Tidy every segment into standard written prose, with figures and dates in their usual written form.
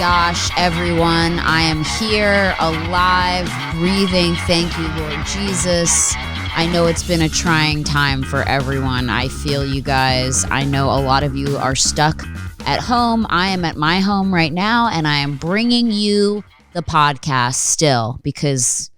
gosh, everyone. I am here, alive, breathing. Thank you, Lord Jesus. I know it's been a trying time for everyone. I feel you guys. I know a lot of you are stuck at home. I am at my home right now, and I am bringing you the podcast still because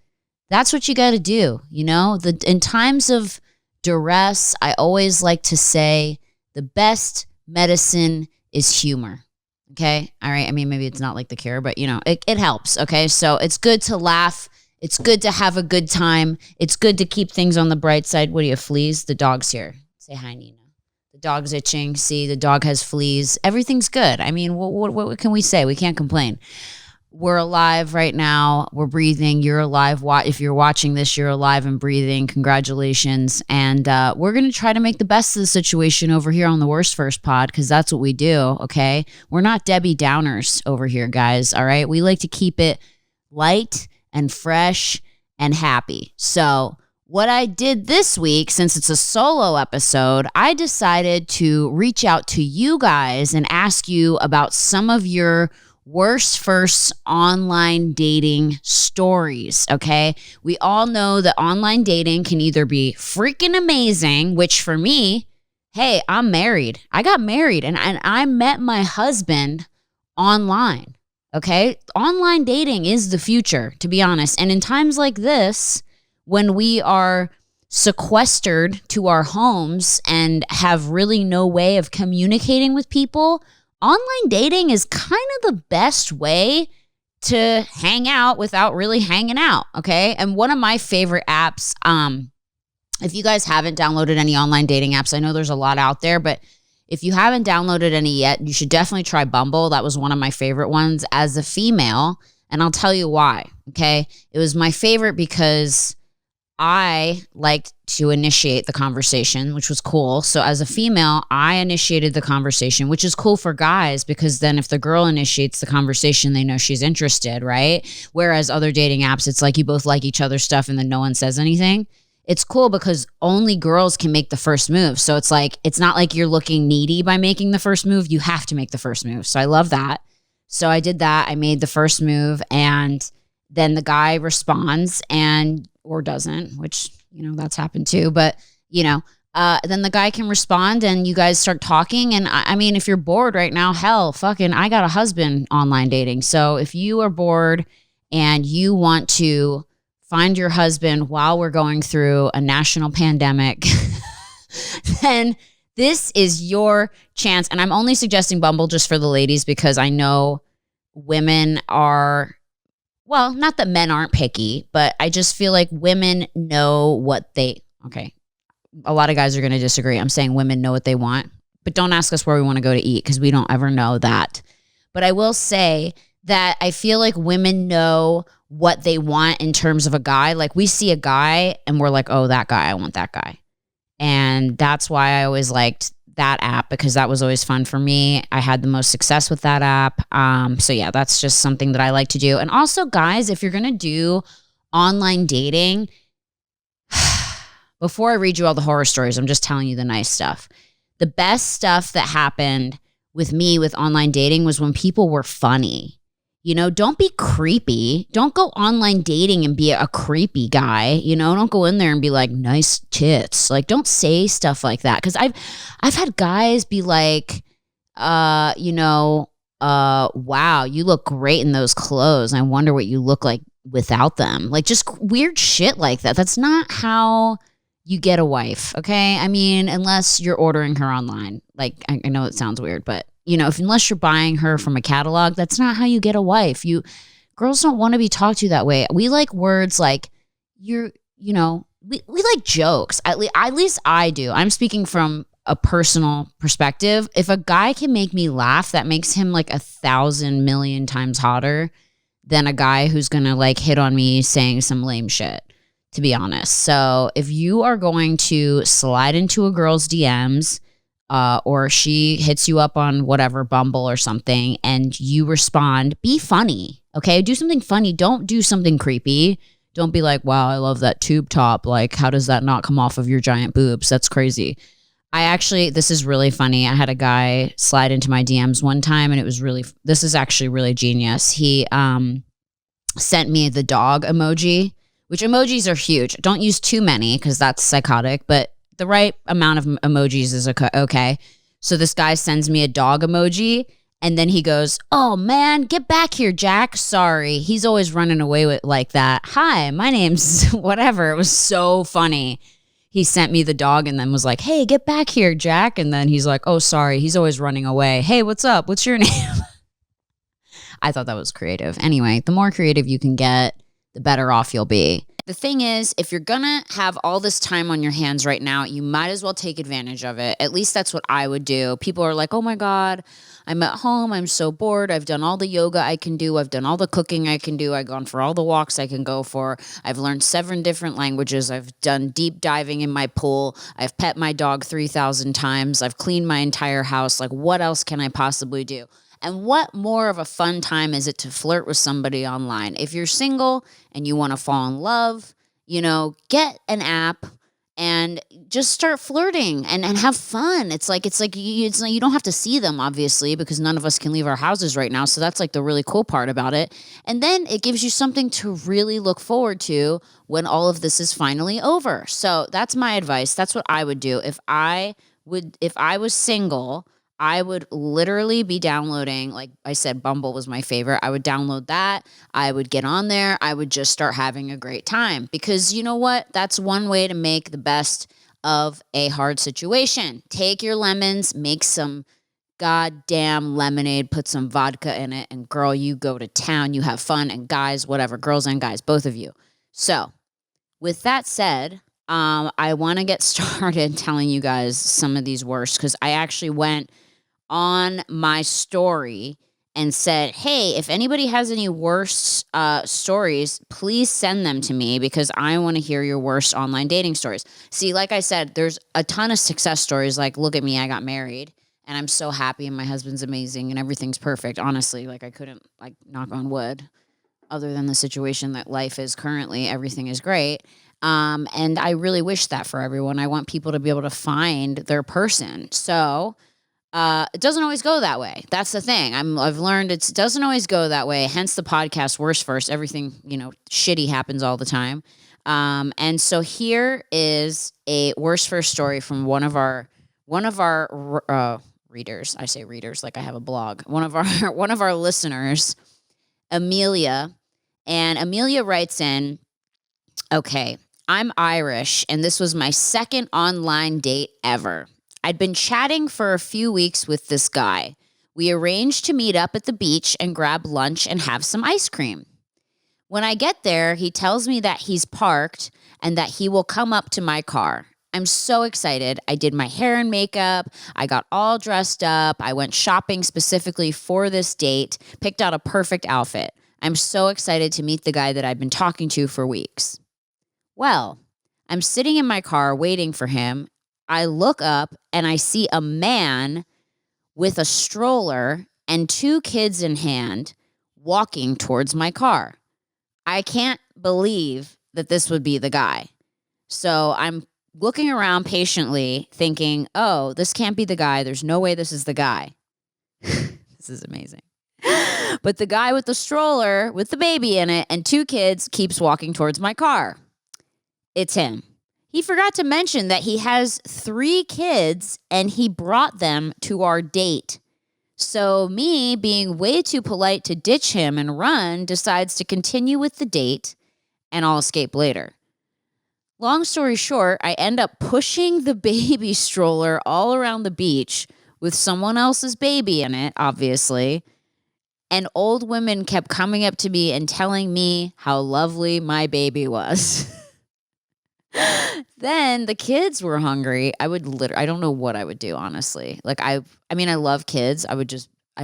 that's what you got to do. You know, in times of duress, I always like to say the best medicine is humor. Okay. All right. I mean, maybe it's not like the cure, but you know, it helps. Okay. So it's good to laugh. It's good to have a good time. It's good to keep things on the bright side. What do you have, fleas? The dog's here. Say hi, Nina. The dog's itching. See, the dog has fleas. Everything's good. I mean, what can we say? We can't complain. We're alive right now. We're breathing. You're alive. If you're watching this, you're alive and breathing. Congratulations. And we're going to try to make the best of the situation over here on the Worst First Pod because that's what we do, okay? We're not Debbie Downers over here, guys, all right? We like to keep it light and fresh and happy. So what I did this week, since it's a solo episode, I decided to reach out to you guys and ask you about some of your worst first online dating stories, okay? We all know that online dating can either be freaking amazing, which for me, hey, I'm married. I got married and I met my husband online, okay? Online dating is the future, to be honest. And in times like this, when we are sequestered to our homes and have really no way of communicating with people, online dating is kind of the best way to hang out without really hanging out, okay? And one of my favorite apps, if you guys haven't downloaded any online dating apps, I know there's a lot out there, but if you haven't downloaded any yet, you should definitely try Bumble. That was one of my favorite ones as a female, and I'll tell you why, okay? It was my favorite because I liked to initiate the conversation, which was cool. So as a female, I initiated the conversation, which is cool for guys because then if the girl initiates the conversation, they know she's interested, right? Whereas other dating apps, it's like you both like each other's stuff and then no one says anything. It's cool because only girls can make the first move. So it's like, it's not like you're looking needy by making the first move. You have to make the first move. So I love that. So I did that. I made the first move and then the guy responds or doesn't, which, you know, that's happened too. But, you know, then the guy can respond and you guys start talking. And I mean, if you're bored right now, hell, fucking, I got a husband online dating. So if you are bored and you want to find your husband while we're going through a national pandemic, then this is your chance. And I'm only suggesting Bumble just for the ladies because I know women are... Well, not that men aren't picky, but I just feel like women know what okay, a lot of guys are going to disagree. I'm saying women know what they want, but don't ask us where we want to go to eat because we don't ever know that. But I will say that I feel like women know what they want in terms of a guy. Like we see a guy and we're like, oh, that guy, I want that guy. And that's why I always liked that app because that was always fun for me. I had the most success with that app. So yeah, that's just something that I like to do. And also guys, if you're going to do online dating, before I read you all the horror stories, I'm just telling you the nice stuff. The best stuff that happened with me with online dating was when people were funny. You know, don't be creepy. Don't go online dating and be a creepy guy. You know, don't go in there and be like, nice tits. Like, don't say stuff like that. Because I've had guys be like, wow, you look great in those clothes. I wonder what you look like without them. Like, just weird shit like that. That's not how you get a wife, okay? I mean, unless you're ordering her online. Like, I know it sounds weird, but you know, unless you're buying her from a catalog, that's not how you get a wife. Girls don't want to be talked to that way. We like words like we like jokes. At least I do. I'm speaking from a personal perspective. If a guy can make me laugh, that makes him like 1,000 million times hotter than a guy who's going to like hit on me saying some lame shit, to be honest. So if you are going to slide into a girl's DMs, or she hits you up on whatever, Bumble or something, and you respond, be funny, okay? Do something funny. Don't do something creepy. Don't be like, wow, I love that tube top. Like, how does that not come off of your giant boobs? That's crazy. This is really funny. I had a guy slide into my DMs one time and this is actually really genius. He sent me the dog emoji, which emojis are huge. Don't use too many because that's psychotic, but the right amount of emojis is okay. So this guy sends me a dog emoji and then he goes, "Oh man, get back here, Jack. Sorry." He's always running away with like that. "Hi, my name's whatever." It was so funny. He sent me the dog and then was like, "Hey, get back here, Jack." And then he's like, "Oh, sorry." He's always running away. "Hey, what's up? What's your name?" I thought that was creative. Anyway, the more creative you can get, the better off you'll be. The thing is, if you're going to have all this time on your hands right now, you might as well take advantage of it. At least that's what I would do. People are like, "Oh my God, I'm at home. I'm so bored. I've done all the yoga I can do. I've done all the cooking I can do. I've gone for all the walks I can go for. I've learned 7 different languages. I've done deep diving in my pool. I've pet my dog 3,000 times. I've cleaned my entire house. Like, what else can I possibly do?" And what more of a fun time is it to flirt with somebody online? If you're single and you want to fall in love, get an app and just start flirting and have fun. It's like you don't have to see them, obviously, because none of us can leave our houses right now. So that's like the really cool part about it. And then it gives you something to really look forward to when all of this is finally over. So that's my advice. That's what I would do. If I was single, I would literally be downloading, like I said, Bumble was my favorite. I would download that. I would get on there. I would just start having a great time because you know what? That's one way to make the best of a hard situation. Take your lemons, make some goddamn lemonade, put some vodka in it, and girl, you go to town. You have fun, and guys, whatever, girls and guys, both of you. So with that said, I want to get started telling you guys some of these worst because I actually went on my story and said, "Hey, if anybody has any worst stories, please send them to me because I want to hear your worst online dating stories." See, like I said, there's a ton of success stories. Like, look at me, I got married and I'm so happy and my husband's amazing and everything's perfect. Honestly, like I couldn't knock on wood other than the situation that life is currently, everything is great. And I really wish that for everyone. I want people to be able to find their person. So it doesn't always go that way. That's the thing. I've learned it doesn't always go that way. Hence the podcast Worst First. Everything, shitty happens all the time. And so here is a Worst First story from one of our readers. I say readers like I have a blog. One of our listeners, Amelia, and Amelia writes in, "Okay, I'm Irish, and this was my second online date ever. I'd been chatting for a few weeks with this guy. We arranged to meet up at the beach and grab lunch and have some ice cream. When I get there, he tells me that he's parked and that he will come up to my car. I'm so excited. I did my hair and makeup. I got all dressed up. I went shopping specifically for this date, picked out a perfect outfit. I'm so excited to meet the guy that I've been talking to for weeks. Well, I'm sitting in my car waiting for him. I look up and I see a man with a stroller and 2 kids in hand walking towards my car. I can't believe that this would be the guy. So I'm looking around patiently thinking, oh, this can't be the guy. There's no way this is the guy." This is amazing. "But the guy with the stroller with the baby in it and 2 kids keeps walking towards my car. It's him. He forgot to mention that he has 3 kids and he brought them to our date. So me, being way too polite to ditch him and run, decides to continue with the date and I'll escape later. Long story short, I end up pushing the baby stroller all around the beach with someone else's baby in it, obviously. And old women kept coming up to me and telling me how lovely my baby was." Then the kids were hungry. I don't know what I would do, honestly. Like, I love kids. I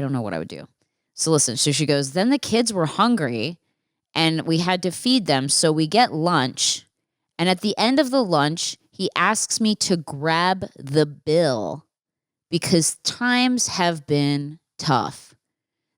don't know what I would do. So listen, so she goes, "Then the kids were hungry and we had to feed them. So we get lunch. And at the end of the lunch, he asks me to grab the bill because times have been tough.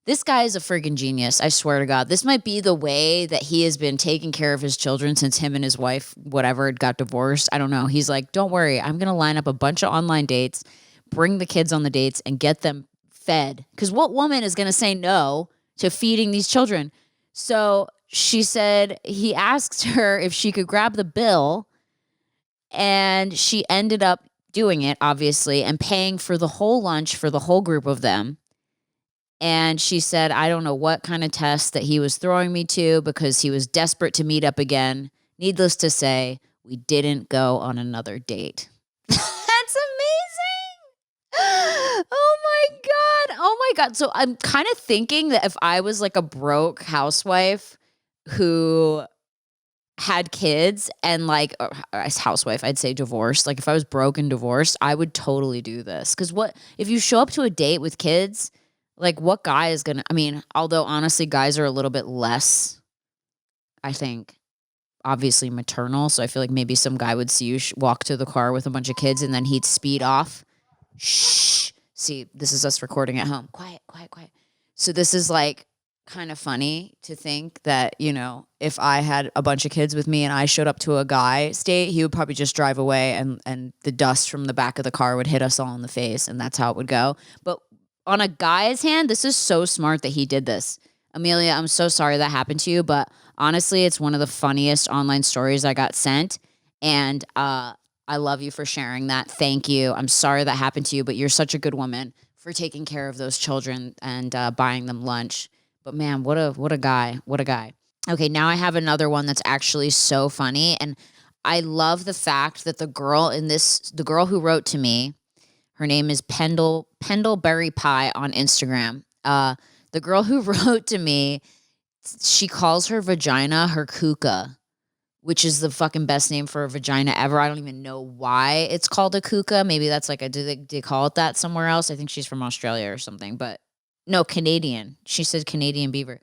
This guy is a freaking genius. I swear to God. This might be the way that he has been taking care of his children since him and his wife, whatever, got divorced. I don't know. He's like, don't worry. I'm going to line up a bunch of online dates, bring the kids on the dates, and get them fed. Because what woman is going to say no to feeding these children? So she said he asked her if she could grab the bill, and she ended up doing it, obviously, and paying for the whole lunch for the whole group of them. And she said, I don't know what kind of test that he was throwing me to because he was desperate to meet up again. Needless to say, we didn't go on another date. That's amazing. Oh my God. Oh my God. So I'm kind of thinking that if I was like a broke housewife who had kids and like as housewife, I'd say divorced. Like if I was broke and divorced, I would totally do this. Because what if you show up to a date with kids? Like, what guy is going to, I mean, although honestly, guys are a little bit less, I think, obviously maternal. So I feel like maybe some guy would see you walk to the car with a bunch of kids and then he'd speed off. Shh. See, this is us recording at home. Quiet, quiet, quiet. So this is like kind of funny to think that, you know, if I had a bunch of kids with me and I showed up to a guy's date, he would probably just drive away and the dust from the back of the car would hit us all in the face. And that's how it would go. But on a guy's hand, this is so smart that he did this. Amelia, I'm so sorry that happened to you, but honestly, it's one of the funniest online stories I got sent. And I love you for sharing that. Thank you. I'm sorry that happened to you, but you're such a good woman for taking care of those children and buying them lunch. But man, what a guy. What a guy. Okay, now I have another one that's actually so funny. And I love the fact that the girl who wrote to me, her name is Pendleberry Pie on Instagram. The girl who wrote to me, she calls her vagina her kuka, which is the fucking best name for a vagina ever. I don't even know why it's called a kuka. Maybe that's like do they call it that somewhere else? I think she's from Australia or something, but no, Canadian. She said Canadian beaver.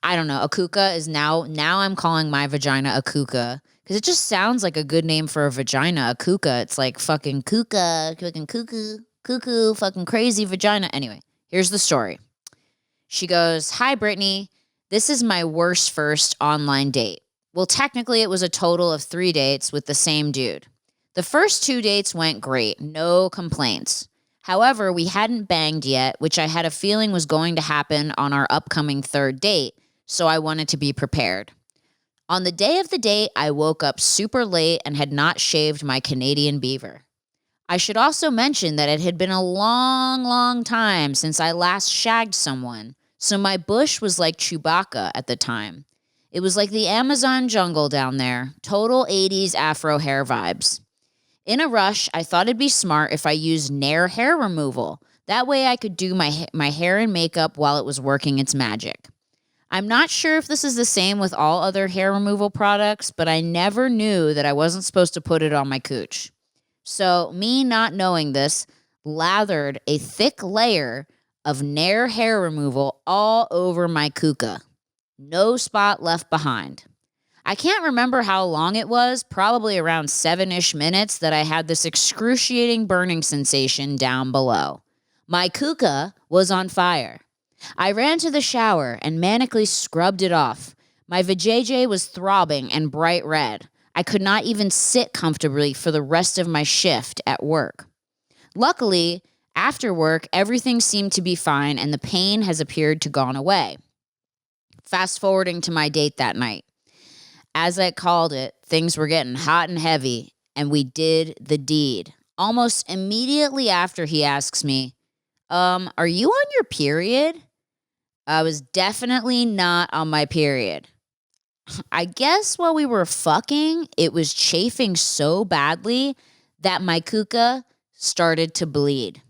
I don't know. A kuka is now I'm calling my vagina a kuka. Because it just sounds like a good name for a vagina, a kuka. It's like fucking kuka, fucking cuckoo, fucking crazy vagina. Anyway, here's the story. She goes, "Hi, Brittany. This is my worst first online date. Well, technically, it was a total of 3 dates with the same dude. The first 2 dates went great. No complaints. However, we hadn't banged yet, which I had a feeling was going to happen on our upcoming 3rd date, so I wanted to be prepared. On the day of the date, I woke up super late and had not shaved my Canadian beaver. I should also mention that it had been a long, long time since I last shagged someone, so my bush was like Chewbacca at the time. It was like the Amazon jungle down there, total 80s Afro hair vibes. In a rush, I thought it'd be smart if I used Nair hair removal. That way I could do my hair and makeup while it was working its magic. I'm not sure if this is the same with all other hair removal products, but I never knew that I wasn't supposed to put it on my cooch. So, me not knowing this, lathered a thick layer of Nair hair removal all over my kuka. No spot left behind. I can't remember how long it was, probably around 7-ish minutes, that I had this excruciating burning sensation down below. My kuka was on fire. I ran to the shower and manically scrubbed it off. My vajayjay was throbbing and bright red. I could not even sit comfortably for the rest of my shift at work. Luckily, after work, everything seemed to be fine and the pain has appeared to gone away. Fast forwarding to my date that night. As I called it, things were getting hot and heavy, and we did the deed. Almost immediately after, he asks me, are you on your period? I was definitely not on my period. I guess while we were fucking, it was chafing so badly that my kuka started to bleed.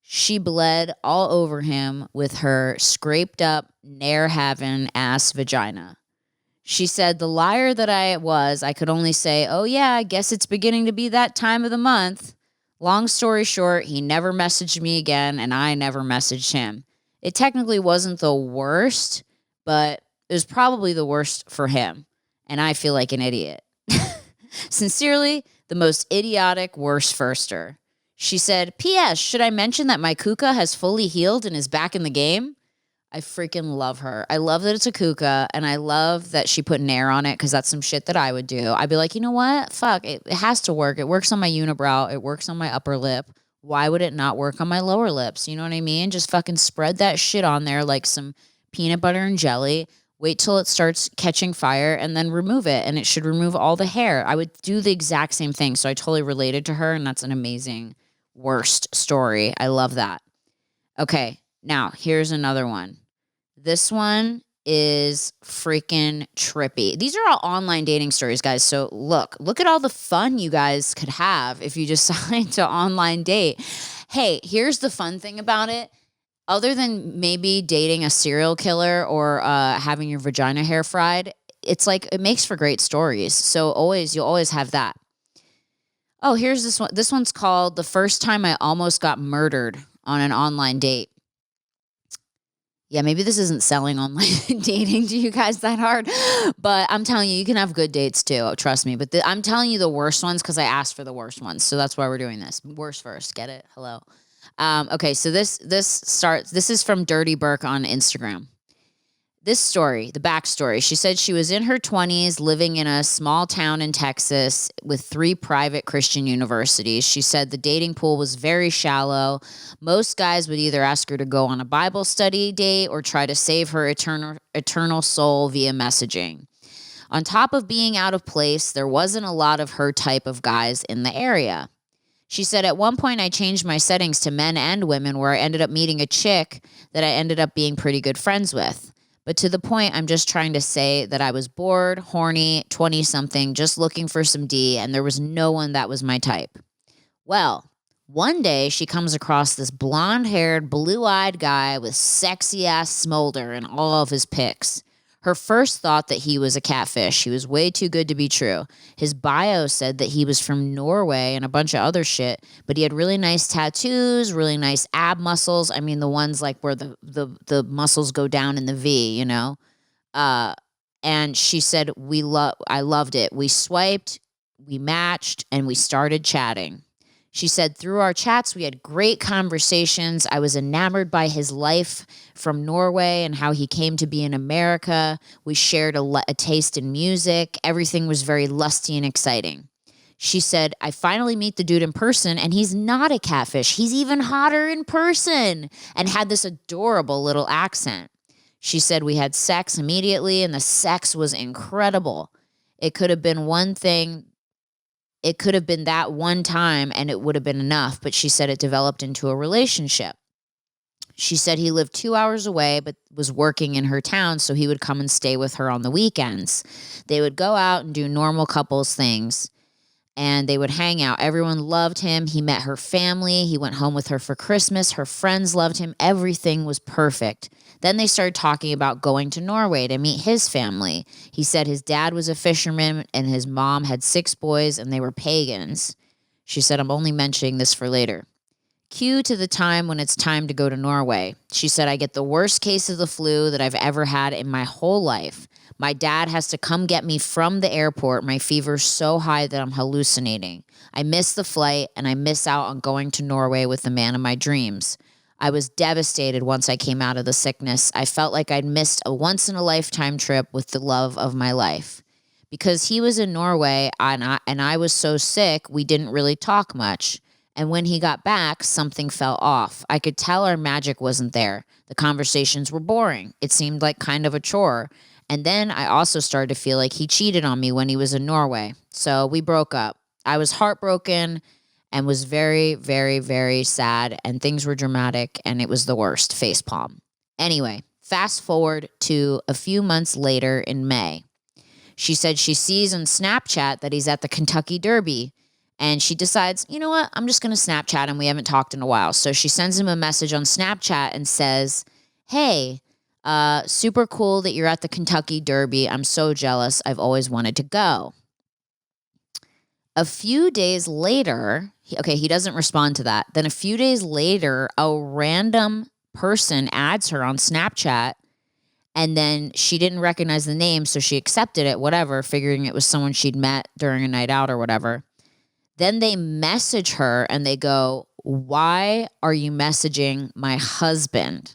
She bled all over him with her scraped up, Nair-having ass vagina. She said, the liar that I was, I could only say, oh yeah, I guess it's beginning to be that time of the month. Long story short, he never messaged me again, and I never messaged him. It technically wasn't the worst, but it was probably the worst for him, and I feel like an idiot. Sincerely, the most idiotic worst firster. She said, P.S. Should I mention that my kuka has fully healed and is back in the game? I freaking love her. I love that it's a kuka, and I love that she put Nair on it because that's some shit that I would do. I'd be like, you know what? Fuck, it has to work. It works on my unibrow. It works on my upper lip. Why would it not work on my lower lips? You know what I mean? Just fucking spread that shit on there like some peanut butter and jelly. Wait till it starts catching fire and then remove it. And it should remove all the hair. I would do the exact same thing. So I totally related to her, and that's an amazing worst story. I love that. Okay, now here's another one. This one is freaking trippy. These are all online dating stories, guys. So look at all the fun you guys could have if you decide to online date. Hey, here's the fun thing about it. Other than maybe dating a serial killer or having your vagina hair fried, it's like it makes for great stories. So you'll always have that. Oh, here's this one. This one's called "The First Time I Almost Got Murdered on an Online Date." Yeah, maybe this isn't selling online dating to you guys that hard, but I'm telling you, you can have good dates too. Trust me. But I'm telling you the worst ones because I asked for the worst ones, so that's why we're doing this. Worst first, get it? Hello. Okay, so this is from Dirty Burke on Instagram. This story, the backstory, she said she was in her 20s living in a small town in Texas with 3 private Christian universities. She said the dating pool was very shallow. Most guys would either ask her to go on a Bible study date or try to save her eternal soul via messaging. On top of being out of place, there wasn't a lot of her type of guys in the area. She said, at one point, I changed my settings to men and women where I ended up meeting a chick that I ended up being pretty good friends with. But to the point, I'm just trying to say that I was bored, horny, 20-something, just looking for some D, and there was no one that was my type. Well, one day she comes across this blonde-haired, blue-eyed guy with sexy-ass smolder in all of his pics. Her first thought that he was a catfish. He was way too good to be true. His bio said that he was from Norway and a bunch of other shit, but he had really nice tattoos, really nice ab muscles. I mean, the ones like where the muscles go down in the V, you know? And she said, I loved it. We swiped, we matched, and we started chatting. She said, through our chats, we had great conversations. I was enamored by his life from Norway and how he came to be in America. We shared a taste in music. Everything was very lusty and exciting. She said, I finally meet the dude in person, and he's not a catfish. He's even hotter in person, and had this adorable little accent. She said, we had sex immediately, and the sex was incredible. It could have been that one time and it would have been enough, but she said it developed into a relationship. She said he lived 2 hours away but was working in her town, so he would come and stay with her on the weekends. They would go out and do normal couples things, and they would hang out. Everyone loved him. He met her family. He went home with her for Christmas. Her friends loved him. Everything was perfect. Then they started talking about going to Norway to meet his family. He said his dad was a fisherman and his mom had 6 boys and they were pagans. She said, I'm only mentioning this for later. Cue to the time when it's time to go to Norway. She said, I get the worst case of the flu that I've ever had in my whole life. My dad has to come get me from the airport. My fever's so high that I'm hallucinating. I miss the flight and I miss out on going to Norway with the man of my dreams. I was devastated once I came out of the sickness. I felt like I'd missed a once-in-a-lifetime trip with the love of my life. Because he was in Norway and I was so sick, we didn't really talk much. And when he got back, something fell off. I could tell our magic wasn't there. The conversations were boring. It seemed like kind of a chore. And then I also started to feel like he cheated on me when he was in Norway. So we broke up. I was heartbroken and was very, very, very sad. And things were dramatic and it was the worst. Facepalm. Anyway, fast forward to a few months later in May. She said she sees on Snapchat that he's at the Kentucky Derby. And she decides, you know what? I'm just going to Snapchat him. We haven't talked in a while. So she sends him a message on Snapchat and says, hey, super cool that you're at the Kentucky Derby. I'm so jealous. I've always wanted to go. A few days later, he doesn't respond to that. Then a few days later, a random person adds her on Snapchat. And then she didn't recognize the name, so she accepted it, whatever, figuring it was someone she'd met during a night out or whatever. Then they message her and they go, why are you messaging my husband?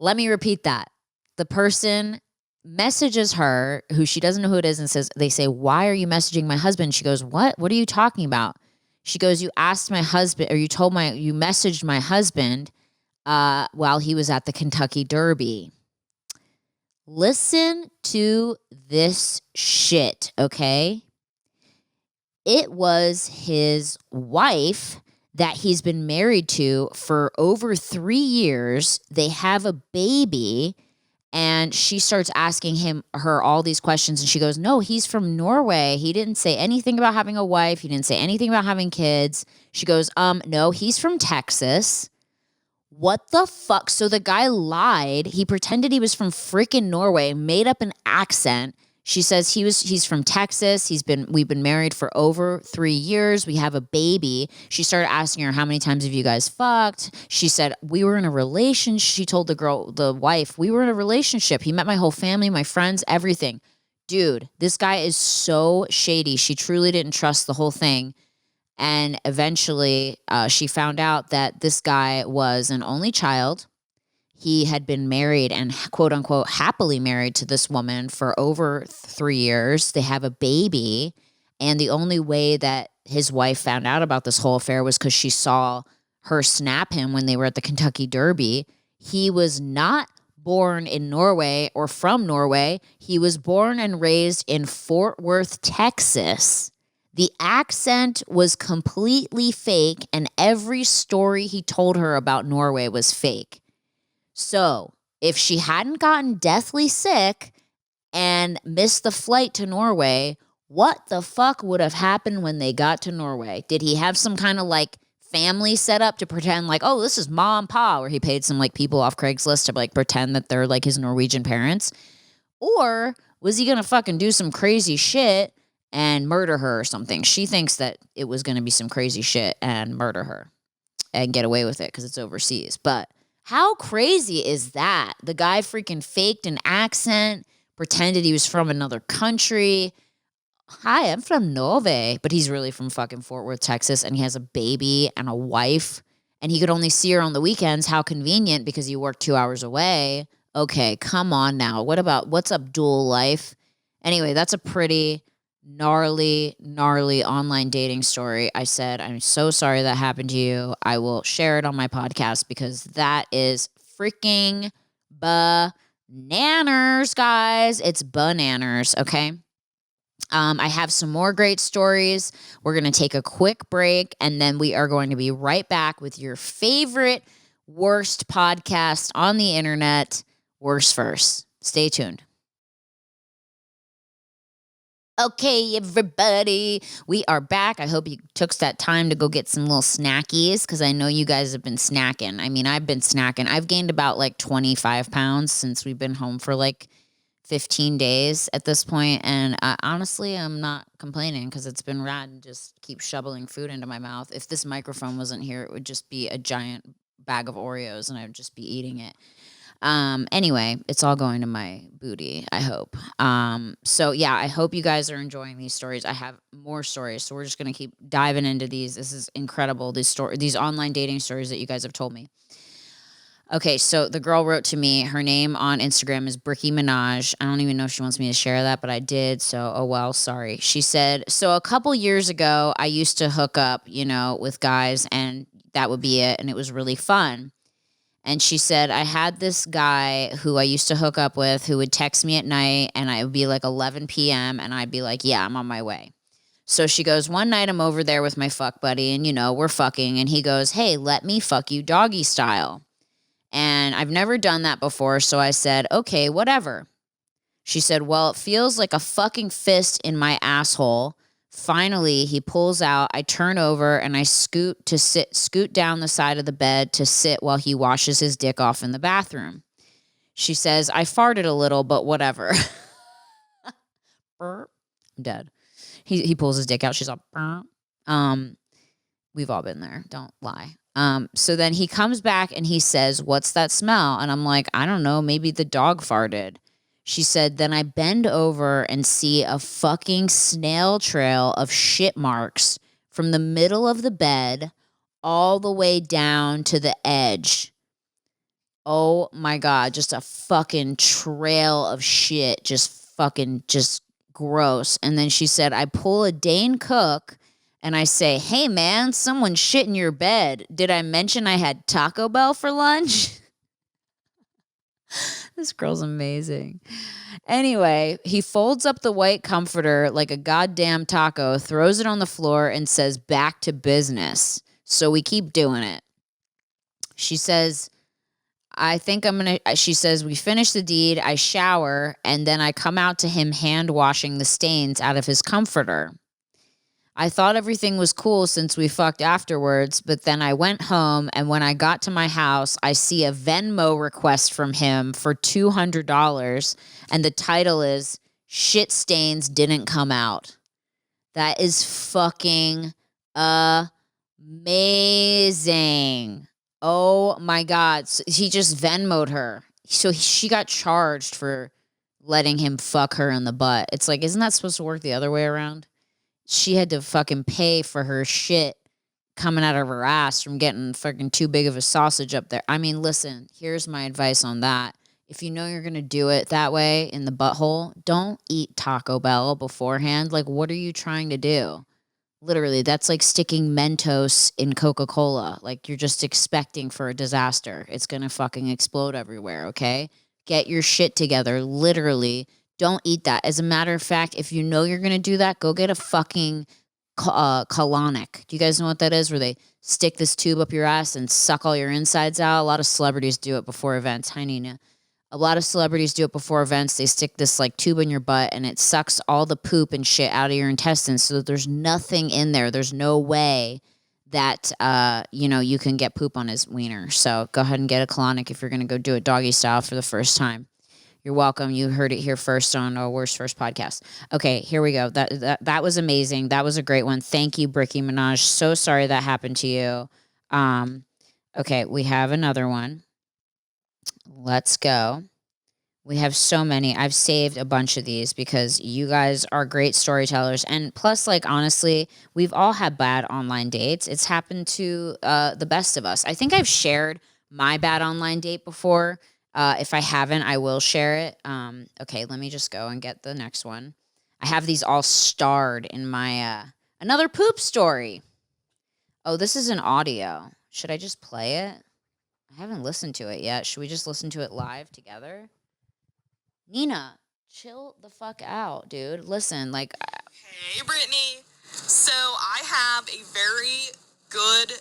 Let me repeat that. The person messages her, who she doesn't know who it is, and they say, why are you messaging my husband? She goes, what? What are you talking about? She goes, you asked my husband, or you messaged my husband while he was at the Kentucky Derby. Listen to this shit, okay? It was his wife that he's been married to for over 3 years. They have a baby, and she starts asking her all these questions, and she goes, no, he's from Norway. He didn't say anything about having a wife. He didn't say anything about having kids. She goes, no, he's from Texas. What the fuck? So the guy lied. He pretended he was from freaking Norway, made up an accent. She says he's from Texas. We've been married for over 3 years. We have a baby. She started asking her, how many times have you guys fucked? She said, we were in a relationship. She told the wife, we were in a relationship. He met my whole family, my friends, everything. Dude, this guy is so shady. She truly didn't trust the whole thing. And eventually she found out that this guy was an only child. He had been married and quote unquote happily married to this woman for over 3 years. They have a baby. And the only way that his wife found out about this whole affair was because she saw her snap him when they were at the Kentucky Derby. He was not born in Norway or from Norway. He was born and raised in Fort Worth, Texas. The accent was completely fake, and every story he told her about Norway was fake. So if she hadn't gotten deathly sick and missed the flight to Norway, what the fuck would have happened when they got to Norway? Did he have some kind of like family set up to pretend like, oh, this is Ma and Pa, or he paid some like people off Craigslist to like pretend that they're like his Norwegian parents? Or was he gonna fucking do some crazy shit and murder her or something? She thinks that it was going to be some crazy shit and murder her and get away with it because it's overseas. But how crazy is that? The guy freaking faked an accent, pretended he was from another country. Hi, I'm from Norway. But he's really from fucking Fort Worth, Texas, and he has a baby and a wife. And he could only see her on the weekends. How convenient, because you work 2 hours away. Okay, come on now. What's up, dual life? Anyway, that's a pretty gnarly online dating story. I said, I'm so sorry that happened to you. I will share it on my podcast because that is freaking bananas, guys. It's bananas, okay? I have some more great stories. We're going to take a quick break, and then we are going to be right back with your favorite worst podcast on the internet, Worst First. Stay tuned. Okay, everybody, we are back. I hope you took that time to go get some little snackies because I know you guys have been snacking. I mean, I've been snacking. I've gained about like 25 pounds since we've been home for like 15 days at this point. And honestly, I'm not complaining because it's been rad and just keep shoveling food into my mouth. If this microphone wasn't here, it would just be a giant bag of Oreos and I would just be eating it. Anyway, it's all going to my booty, I hope. So yeah, I hope you guys are enjoying these stories. I have more stories, so we're just going to keep diving into these. This is incredible. These online dating stories that you guys have told me. Okay, so the girl wrote to me. Her name on Instagram is Bricky Minaj. I don't even know if she wants me to share that, but I did. So, oh well, sorry. She said, so a couple years ago, I used to hook up, with guys, and that would be it. And it was really fun. And she said, I had this guy who I used to hook up with who would text me at night, and it would be like 11 p.m. and I'd be like, yeah, I'm on my way. So she goes, one night I'm over there with my fuck buddy and, we're fucking. And he goes, hey, let me fuck you doggy style. And I've never done that before. So I said, okay, whatever. She said, well, it feels like a fucking fist in my asshole. Finally, he pulls out, I turn over, and I scoot down the side of the bed to sit while he washes his dick off in the bathroom. She says, I farted a little, but whatever. I'm dead. He pulls his dick out. She's all, we've all been there. Don't lie. So then he comes back and he says, what's that smell? And I'm like, I don't know. Maybe the dog farted. She said, then I bend over and see a fucking snail trail of shit marks from the middle of the bed all the way down to the edge. Oh my God, just a fucking trail of shit. Just gross. And then she said, I pull a Dane Cook and I say, hey man, someone shit in your bed. Did I mention I had Taco Bell for lunch? This girl's amazing. Anyway, he folds up the white comforter like a goddamn taco, throws it on the floor, and says, back to business. So we keep doing it. She says, she says, we finish the deed, I shower, and then I come out to him hand washing the stains out of his comforter. I thought everything was cool since we fucked afterwards, but then I went home, and when I got to my house, I see a Venmo request from him for $200, and the title is, Shit Stains Didn't Come Out. That is fucking amazing. Oh my God. So he just Venmo'd her. So she got charged for letting him fuck her in the butt. It's like, isn't that supposed to work the other way around? She had to fucking pay for her shit coming out of her ass from getting fucking too big of a sausage up there. I mean, listen, here's my advice on that. If you know you're going to do it that way in the butthole, don't eat Taco Bell beforehand. Like, what are you trying to do? Literally, that's like sticking Mentos in Coca-Cola. Like, you're just expecting for a disaster. It's going to fucking explode everywhere, okay? Get your shit together. Literally, don't eat that. As a matter of fact, if you know you're going to do that, go get a fucking colonic. Do you guys know what that is? Where they stick this tube up your ass and suck all your insides out? A lot of celebrities do it before events. Hi, Nina. A lot of celebrities do it before events. They stick this like tube in your butt and it sucks all the poop and shit out of your intestines so that there's nothing in there. There's no way that, you can get poop on his wiener. So go ahead and get a colonic if you're going to go do it doggy style for the first time. You're welcome. You heard it here first on our Worst First podcast. Okay, here we go. That was amazing. That was a great one. Thank you, Bricky Minaj. So sorry that happened to you. Okay, we have another one. Let's go. We have so many. I've saved a bunch of these because you guys are great storytellers. And plus, like, honestly, we've all had bad online dates. It's happened to the best of us. I think I've shared my bad online date before. If I haven't, I will share it. Okay, let me just go and get the next one. I have these all starred in my another poop story. Oh, this is an audio. Should I just play it? I haven't listened to it yet. Should we just listen to it live together? Nina, chill the fuck out, dude. Listen, like... Hey, Brittany. So I have a very good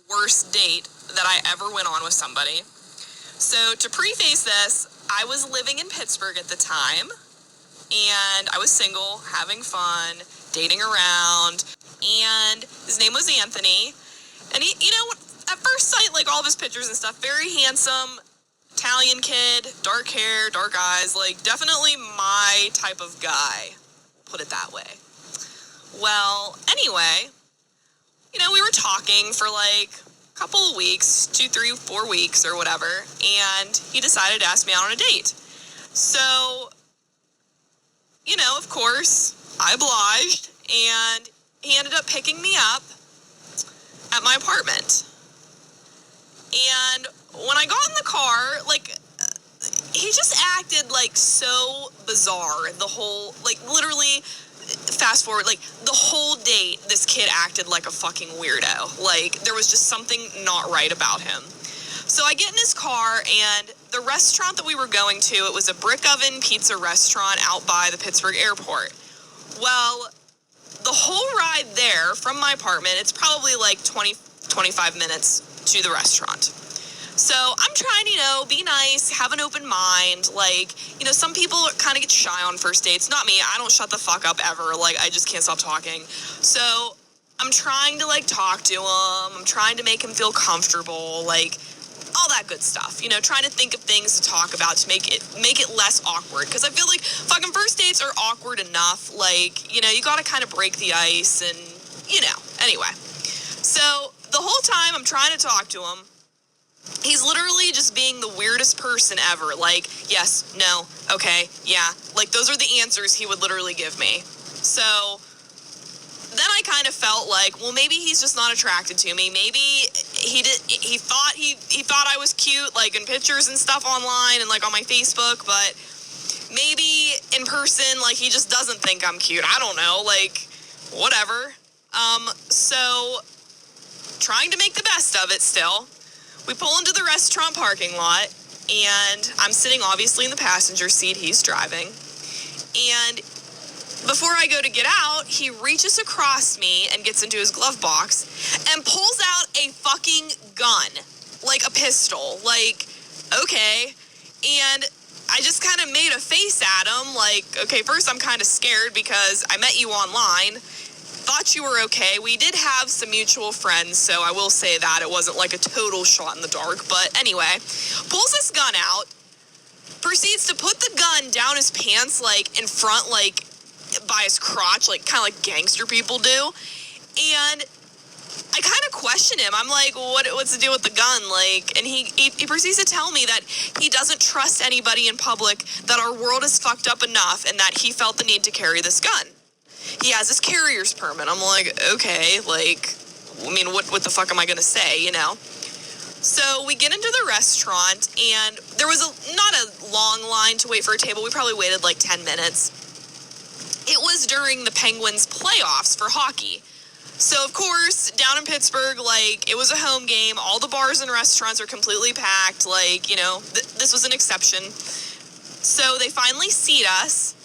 worst date that I ever went on with somebody. So to preface this, I was living in Pittsburgh at the time, and I was single, having fun, dating around, and his name was Anthony. And he, at first sight, like all of his pictures and stuff, very handsome, Italian kid, dark hair, dark eyes, like definitely my type of guy, put it that way. Well, anyway, we were talking for like a couple of weeks, 2, 3, 4 weeks or whatever, and he decided to ask me out on a date. So, of course, I obliged, and he ended up picking me up at my apartment. And when I got in the car, like, he just acted, like, so bizarre. The whole, like, literally, fast forward, like, the whole date, this kid acted like a fucking weirdo. Like, there was just something not right about him. So I get in his car, and the restaurant that we were going to, it was a brick oven pizza restaurant out by the Pittsburgh airport. Well, the whole ride there from my apartment, it's probably like 25 minutes to the restaurant. So I'm trying to, be nice, have an open mind. Like, some people kind of get shy on first dates. Not me. I don't shut the fuck up ever. Like, I just can't stop talking. So I'm trying to, like, talk to him. I'm trying to make him feel comfortable. Like, all that good stuff. Trying to think of things to talk about to make it less awkward. Because I feel like fucking first dates are awkward enough. Like, you got to kind of break the ice and, Anyway. So the whole time I'm trying to talk to him, he's literally just being the weirdest person ever. Like, yes, no, okay, yeah. Like, those are the answers he would literally give me. So then I kind of felt like, well, maybe he's just not attracted to me. Maybe, he thought I was cute, like in pictures and stuff online and like on my Facebook, but maybe in person, like he just doesn't think I'm cute. I don't know, like whatever. So trying to make the best of it still. We pull into the restaurant parking lot, and I'm sitting obviously in the passenger seat. He's driving. And before I go to get out, he reaches across me and gets into his glove box and pulls out a fucking gun, like a pistol. Like, okay. And I just kind of made a face at him, like, okay, first I'm kind of scared because I met you online. Thought you were okay. We did have some mutual friends, so I will say that it wasn't like a total shot in the dark. But anyway, pulls this gun out, proceeds to put the gun down his pants, like in front, like by his crotch, like kind of like gangster people do. And I kind of question him. I'm like, what's the deal with the gun? Like, and he proceeds to tell me that he doesn't trust anybody in public, that our world is fucked up enough, and that he felt the need to carry this gun. He has his carrier's permit. I'm like, okay, like, I mean, what the fuck am I gonna say, you know? So we get into the restaurant, and there was not a long line to wait for a table. We probably waited like 10 minutes. It was during the Penguins playoffs for hockey. So, of course, down in Pittsburgh, like, it was a home game. All the bars and restaurants are completely packed. Like, you know, this was an exception. So they finally seat us.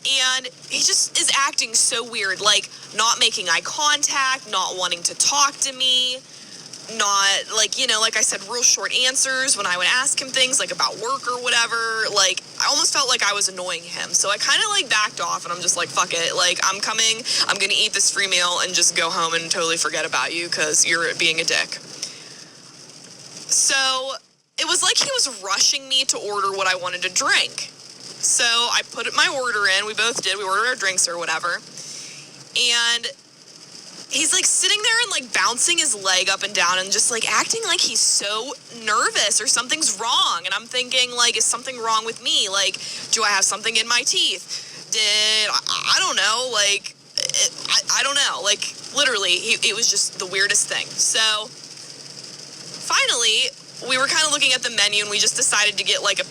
And he just is acting so weird, like not making eye contact, not wanting to talk to me, not like, you know, like I said, real short answers when I would ask him things like about work or whatever. Like I almost felt like I was annoying him. So I kind of like backed off and I'm just like, fuck it. Like I'm coming, I'm going to eat this free meal and just go home and totally forget about you because you're being a dick. So it was like he was rushing me to order what I wanted to drink. So I put my order in. We both did. We ordered our drinks or whatever. And he's like sitting there and like bouncing his leg up and down and just like acting like he's so nervous or something's wrong. And I'm thinking like, is something wrong with me? Like, do I have something in my teeth? I don't know. Like, I don't know. Like, literally, it was just the weirdest thing. So finally, we were kind of looking at the menu and we just decided to get like a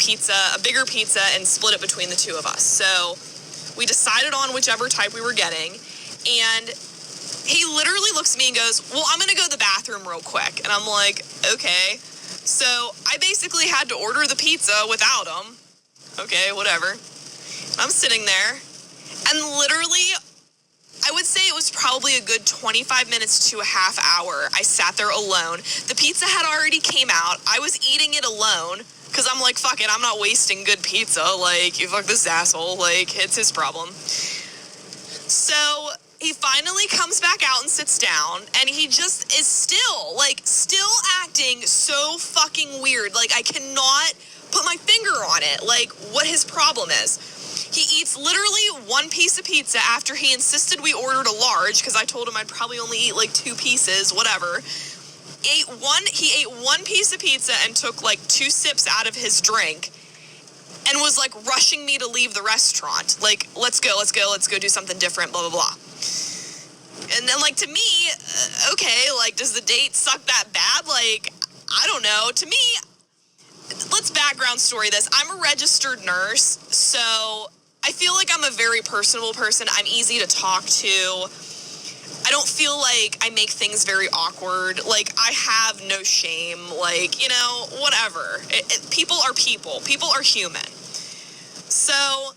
bigger pizza and split it between the two of us. So we decided on whichever type we were getting. And he literally looks at me and goes, well, I'm going to go to the bathroom real quick. And I'm like, okay. So I basically had to order the pizza without him. Okay, whatever. I'm sitting there and literally, I would say it was probably a good 25 minutes to a half hour. I sat there alone. The pizza had already came out. I was eating it alone because I'm like, fuck it, I'm not wasting good pizza. Like, you fuck this asshole. Like, it's his problem. So he finally comes back out and sits down, and he just is still acting so fucking weird. Like, I cannot put my finger on it, like, what his problem is. He eats literally one piece of pizza after he insisted we ordered a large, because I told him I'd probably only eat like 2 pieces, whatever. He ate one piece of pizza and took like 2 sips out of his drink and was like rushing me to leave the restaurant. Like, let's go do something different, blah, blah, blah. And then, like, to me, okay, like, does the date suck that bad? Like, I don't know. To me, let's background story this. I'm a registered nurse, so I feel like I'm a very personable person. I'm easy to talk to. I don't feel like I make things very awkward. Like, I have no shame. Like, you know, whatever. People are people. People are human. So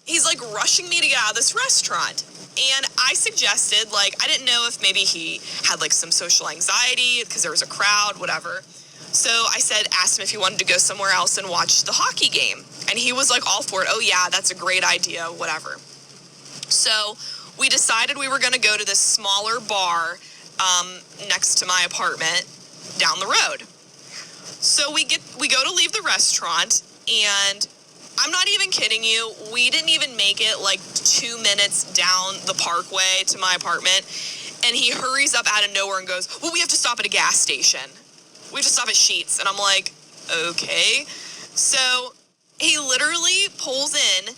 he's, like, rushing me to get out of this restaurant. And I suggested, like, I didn't know if maybe he had, like, some social anxiety because there was a crowd, whatever. So I asked him if he wanted to go somewhere else and watch the hockey game. And he was like all for it. Oh yeah, that's a great idea, whatever. So we decided we were going to go to this smaller bar next to my apartment down the road. So we go to leave the restaurant, and I'm not even kidding you, we didn't even make it like 2 minutes down the parkway to my apartment, and he hurries up out of nowhere and goes, well, we have to stop at a gas station. We have to stop at Sheetz. And I'm like, okay. So he literally pulls in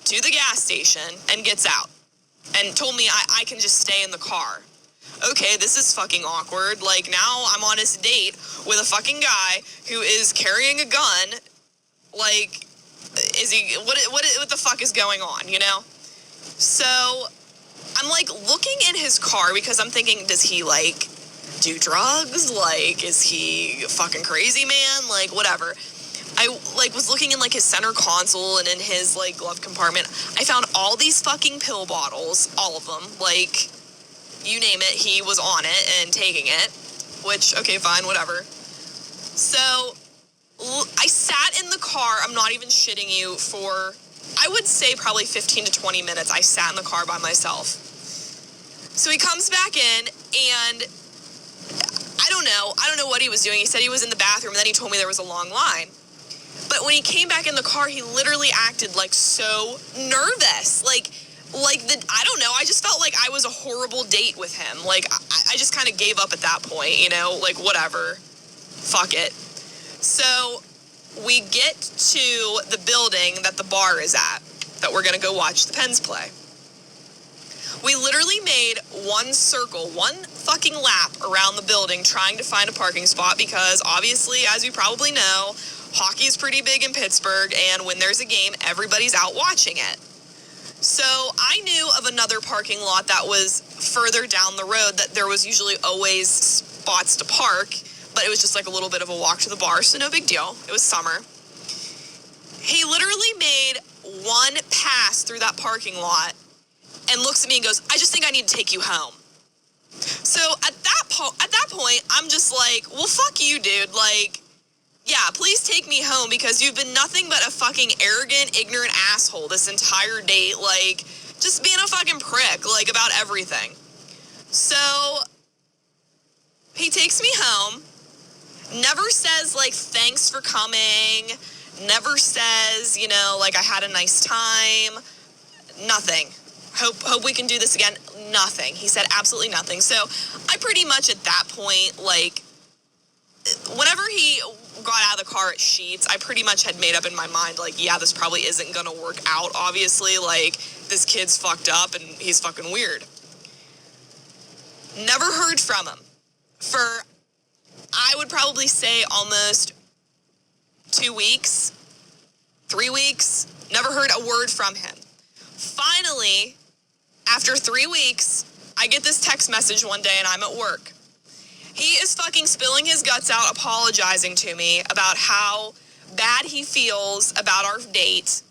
to the gas station and gets out and told me I can just stay in the car. okay, this is fucking awkward. Like, now I'm on this date with a fucking guy who is carrying a gun. Like, is he, what the fuck is going on, you know? So, I'm, like, looking in his car because I'm thinking, does he, like, do drugs? Like, is he a fucking crazy man? Like, whatever. I, like, was looking in, like, his center console and in his, like, glove compartment. I found all these fucking pill bottles, all of them. Like, you name it, he was on it and taking it. Which, okay, fine, whatever. So, I sat in the car, I'm not even shitting you, for, I would say probably 15 to 20 minutes. I sat in the car by myself. So he comes back in, and I don't know what he was doing. He said he was in the bathroom, and then he told me there was a long line. But when he came back in the car, he literally acted, like, so nervous. Like, I don't know, I just felt like I was a horrible date with him. Like, I just kind of gave up at that point, you know? Like, whatever. Fuck it. So, we get to the building that the bar is at, that we're gonna go watch the Pens play. We literally made one circle, one fucking lap around the building trying to find a parking spot because, obviously, as you probably know, hockey is pretty big in Pittsburgh, and when there's a game, everybody's out watching it. So I knew of another parking lot that was further down the road that there was usually always spots to park, but it was just like a little bit of a walk to the bar, so no big deal. It was summer. He literally made one pass through that parking lot and looks at me and goes, I just think I need to take you home. So at that point, I'm just like, well, fuck you, dude. Like, yeah, please take me home because you've been nothing but a fucking arrogant, ignorant asshole this entire date. Like, just being a fucking prick, like, about everything. So, he takes me home, never says, like, thanks for coming, never says, you know, like, I had a nice time, nothing. Hope we can do this again, nothing. He said absolutely nothing. So, I pretty much at that point, like, whenever he got out of the car at Sheetz, I pretty much had made up in my mind, like, yeah, this probably isn't gonna work out, obviously. Like, this kid's fucked up and he's fucking weird. Never heard from him for, I would probably say, almost 2 weeks, 3 weeks. Never heard a word from him. Finally, after 3 weeks, I get this text message one day and I'm at work. He is fucking spilling his guts out, apologizing to me about how bad he feels about our date,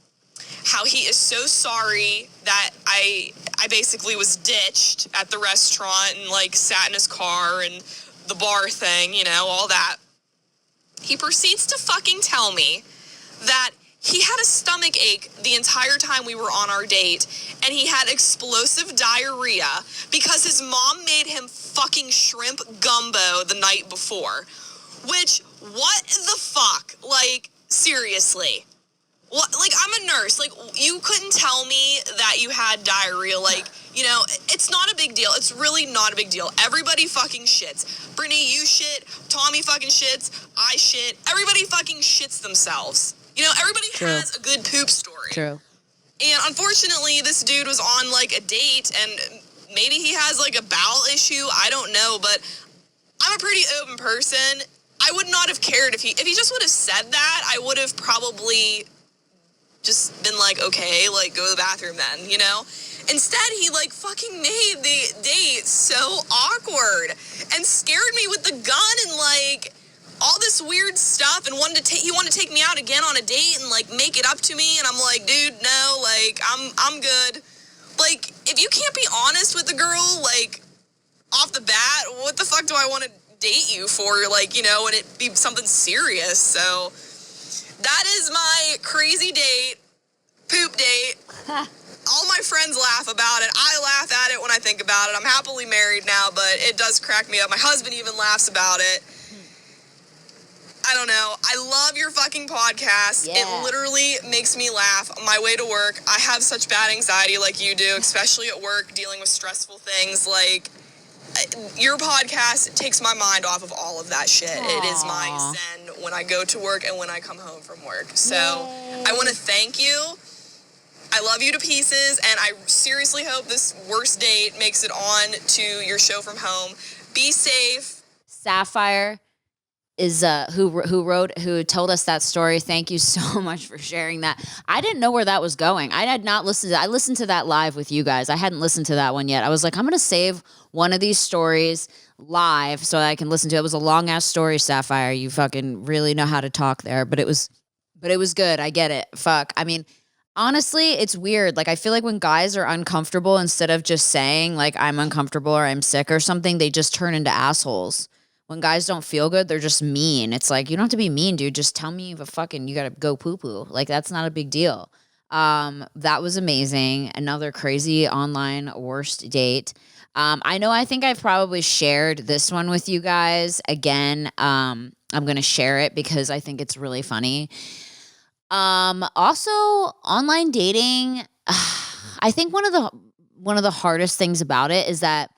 how he is so sorry that I basically was ditched at the restaurant and, like, sat in his car and the bar thing, you know, all that. He proceeds to fucking tell me that he had a stomach ache the entire time we were on our date, and he had explosive diarrhea because his mom made him fucking shrimp gumbo the night before. Which, what the fuck? Like, seriously. What? Like, I'm a nurse. Like, you couldn't tell me that you had diarrhea. Like, you know, it's not a big deal. It's really not a big deal. Everybody fucking shits. Brittany, you shit. Tommy fucking shits. I shit. Everybody fucking shits themselves. You know, everybody has a good poop story. True. And unfortunately, this dude was on, like, a date, and maybe he has, like, a bowel issue. I don't know, but I'm a pretty open person. I would not have cared if he just would have said that. I would have probably just been like, okay, like, go to the bathroom then, you know? Instead, he, like, fucking made the date so awkward and scared me with the gun and, like, all this weird stuff, and he wanted to take me out again on a date and, like, make it up to me, and I'm like, dude, no, like, I'm good. Like, if you can't be honest with the girl, like, off the bat, what the fuck do I want to date you for? Like, you know, and it be something serious. So that is my crazy date, poop date. All my friends laugh about it. I laugh at it when I think about it. I'm happily married now, but it does crack me up. My husband even laughs about it. I don't know. I love your fucking podcast. Yeah. It literally makes me laugh on my way to work. I have such bad anxiety like you do, especially at work, dealing with stressful things. Like, your podcast takes my mind off of all of that shit. Aww. It is my zen when I go to work and when I come home from work. So, I want to thank you I love you to pieces, and I seriously hope this worst date makes it on to your show from home. Be safe. Sapphire is who told us that story. Thank you so much for sharing that. I didn't know where that was going. I had not listened to that. I listened to that live with you guys. I hadn't listened to that one yet. I was like, I'm going to save one of these stories live so I can listen to it. It was a long ass story, Sapphire. You fucking really know how to talk there, but it was good. I get it. Fuck. I mean, honestly, it's weird. Like, I feel like when guys are uncomfortable, instead of just saying like I'm uncomfortable or I'm sick or something, they just turn into assholes. When guys don't feel good, they're just mean. It's like, you don't have to be mean, dude. Just tell me you gotta go poo poo. Like, that's not a big deal. That was amazing. Another crazy online worst date. I think I've probably shared this one with you guys. Again, I'm gonna share it because I think it's really funny. Also, online dating, I think one of the hardest things about it is that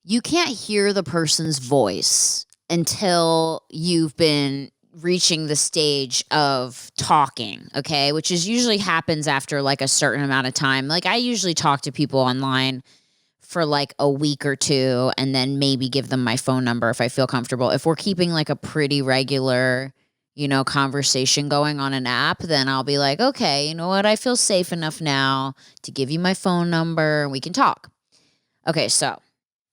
you can't hear the person's voice until you've been reaching the stage of talking, okay? Which is usually happens after like a certain amount of time. Like, I usually talk to people online for like a week or two and then maybe give them my phone number if I feel comfortable. If we're keeping like a pretty regular, conversation going on an app, then I'll be like, okay, you know what? I feel safe enough now to give you my phone number and we can talk. Okay, so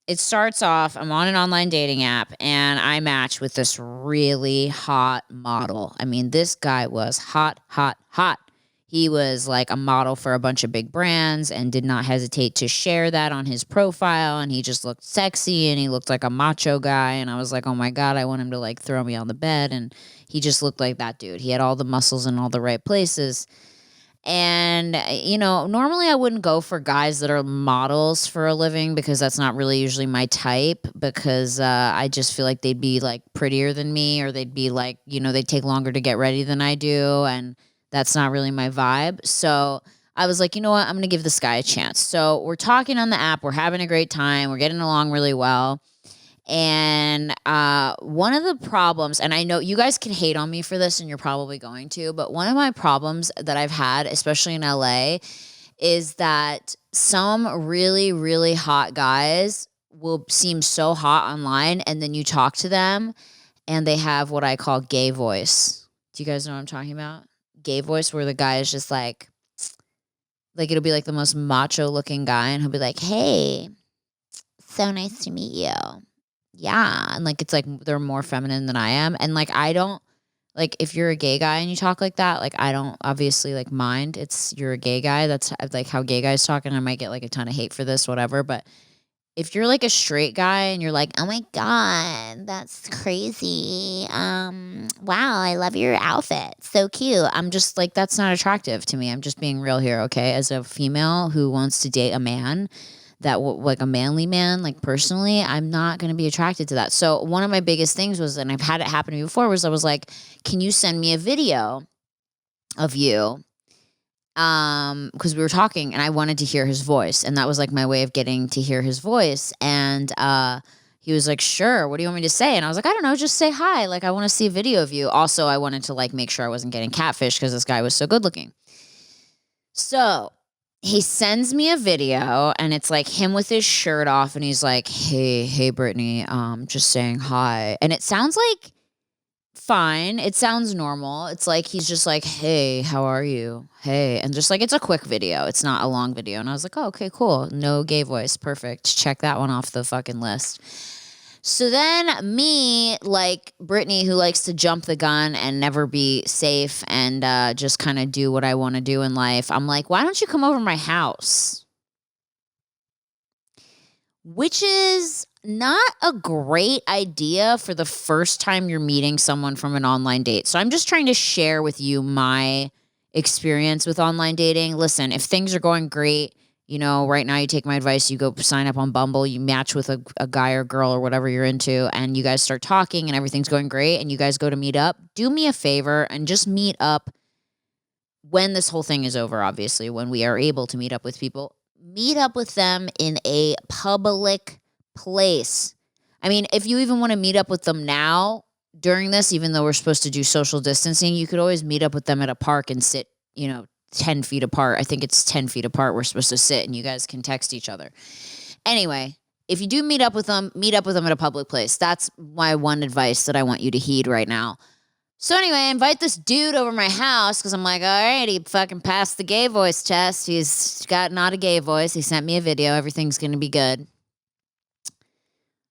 it starts off, I'm on an online dating app and I match with this really hot model. I mean, this guy was hot, hot, hot. He was like a model for a bunch of big brands and did not hesitate to share that on his profile. And he just looked sexy and he looked like a macho guy. And I was like, oh my God, I want him to like throw me on the bed. And he just looked like that dude. He had all the muscles in all the right places. And, normally I wouldn't go for guys that are models for a living because that's not really usually my type, because I just feel like they'd be like prettier than me, or they'd be like, they'd take longer to get ready than I do. And that's not really my vibe. So I was like, you know what? I'm going to give this guy a chance. So we're talking on the app. We're having a great time. We're getting along really well. And one of the problems, and I know you guys can hate on me for this and you're probably going to, but one of my problems that I've had, especially in LA, is that some really, really hot guys will seem so hot online, and then you talk to them and they have what I call gay voice. Do you guys know what I'm talking about? Gay voice, where the guy is just like it'll be like the most macho looking guy and he'll be like, hey, so nice to meet you. Yeah. And like, it's like they're more feminine than I am. And like, I don't, like, if you're a gay guy and you talk like that, like, I don't obviously like mind. You're a gay guy. That's like how gay guys talk. And I might get like a ton of hate for this, whatever. But if you're like a straight guy and you're like, oh my God, that's crazy. Wow, I love your outfit. So cute. I'm just like, that's not attractive to me. I'm just being real here. Okay. As a female who wants to date a man, like a manly man, like personally, I'm not going to be attracted to that. So one of my biggest things was, and I've had it happen to me before, was I was like, can you send me a video of you? Because we were talking and I wanted to hear his voice, and that was like my way of getting to hear his voice. And he was like, sure, what do you want me to say? And I was like, I don't know, just say hi. Like, I want to see a video of you. Also, I wanted to like make sure I wasn't getting catfish because this guy was so good looking. So he sends me a video and it's like him with his shirt off and he's like, hey, Brittany, just saying hi. And it sounds like fine. It sounds normal. It's like, he's just like, hey, how are you? Hey. And just like, it's a quick video. It's not a long video. And I was like, oh, okay, cool. No gay voice. Perfect. Check that one off the fucking list. So then me, like Brittany, who likes to jump the gun and never be safe and just kind of do what I want to do in life, I'm like, why don't you come over to my house? Which is not a great idea for the first time you're meeting someone from an online date. So I'm just trying to share with you my experience with online dating. Listen, if things are going great, right now you take my advice, you go sign up on Bumble, you match with a guy or girl or whatever you're into, and you guys start talking and everything's going great and you guys go to meet up. Do me a favor and just meet up when this whole thing is over, obviously, when we are able to meet up with people. Meet up with them in a public place. I mean, if you even want to meet up with them now during this, even though we're supposed to do social distancing, you could always meet up with them at a park and sit 10 feet apart. I think it's 10 feet apart. We're supposed to sit and you guys can text each other. Anyway, if you do meet up with them at a public place. That's my one advice that I want you to heed right now. So anyway, I invite this dude over my house because I'm like, all right, he fucking passed the gay voice test. He's got not a gay voice. He sent me a video. Everything's going to be good.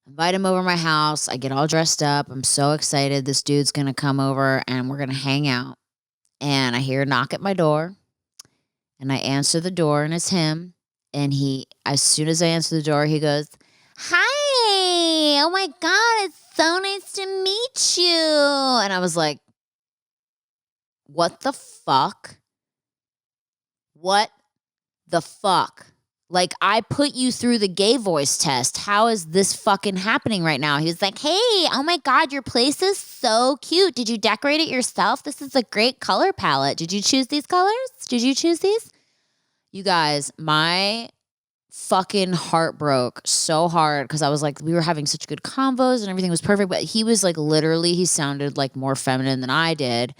Invite him over my house. I get all dressed up. I'm so excited. This dude's going to come over and we're going to hang out. And I hear a knock at my door. And I answer the door and it's him. And as soon as I answer the door, he goes, hi, oh my God, it's so nice to meet you. And I was like, what the fuck? What the fuck? Like, I put you through the gay voice test. How is this fucking happening right now? He was like, hey, oh my God, your place is so cute. Did you decorate it yourself? This is a great color palette. Did you choose these colors? Did you choose these? You guys, my fucking heart broke so hard because I was like, we were having such good convos and everything was perfect. But he was like, literally, he sounded like more feminine than I did.